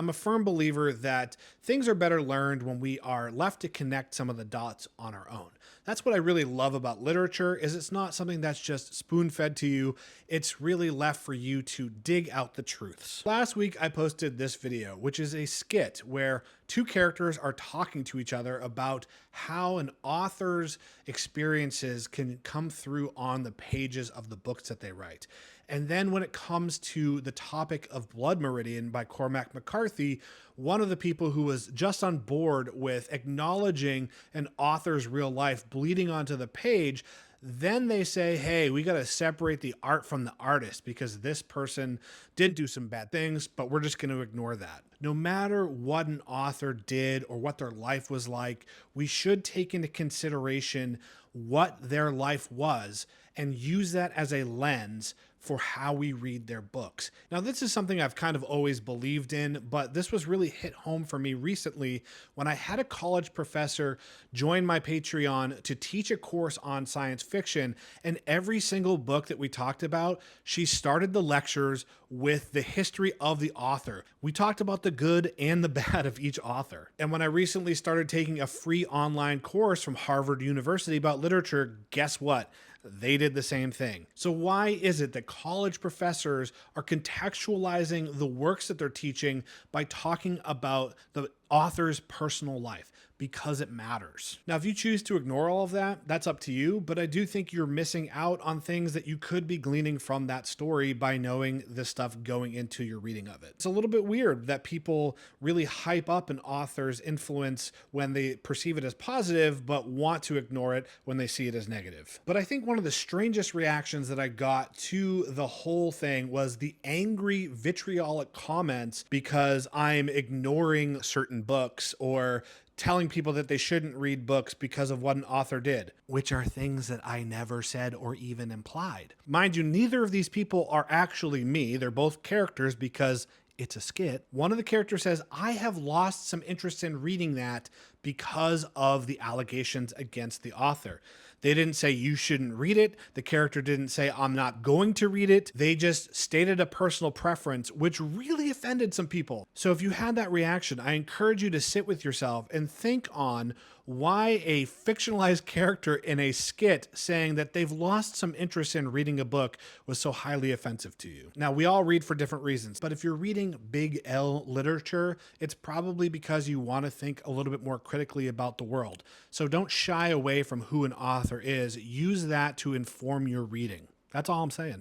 I'm a firm believer that things are better learned when we are left to connect some of the dots on our own. That's what I really love about literature is it's not something that's just spoon-fed to you. It's really left for you to dig out the truths. Last week I posted this video, which is a skit where two characters are talking to each other about how an author's experiences can come through on the pages of the books that they write. And then when it comes to the topic of Blood Meridian by Cormac McCarthy, one of the people who was just on board with acknowledging an author's real life bleeding onto the page, then they say, hey, we got to separate the art from the artist because this person did do some bad things, but we're just going to ignore that. No matter what an author did or what their life was like, we should take into consideration what their life was and use that as a lens for how we read their books. Now, this is something I've kind of always believed in, but this was really hit home for me recently when I had a college professor join my Patreon to teach a course on science fiction. And every single book that we talked about, she started the lectures with the history of the author. We talked about the good and the bad of each author. And when I recently started taking a free online course from Harvard University about literature, guess what? They did the same thing. So why is it that college professors are contextualizing the works that they're teaching by talking about the author's personal life? Because it matters. Now, if you choose to ignore all of that, that's up to you, but I do think you're missing out on things that you could be gleaning from that story by knowing this stuff going into your reading of it. It's a little bit weird that people really hype up an author's influence when they perceive it as positive, but want to ignore it when they see it as negative. But I think one of the strangest reactions that I got to the whole thing was the angry, vitriolic comments because I'm ignoring certain books or telling people that they shouldn't read books because of what an author did, which are things that I never said or even implied. Mind you, neither of these people are actually me. They're both characters because it's a skit. One of the characters says, I have lost some interest in reading that because of the allegations against the author. They didn't say you shouldn't read it. The character didn't say I'm not going to read it. They just stated a personal preference, which really offended some people. So if you had that reaction, I encourage you to sit with yourself and think on why a fictionalized character in a skit saying that they've lost some interest in reading a book was so highly offensive to you. Now, we all read for different reasons, but if you're reading big L literature, it's probably because you want to think a little bit more critically about the world. So don't shy away from who an author is. Use that to inform your reading. That's all I'm saying.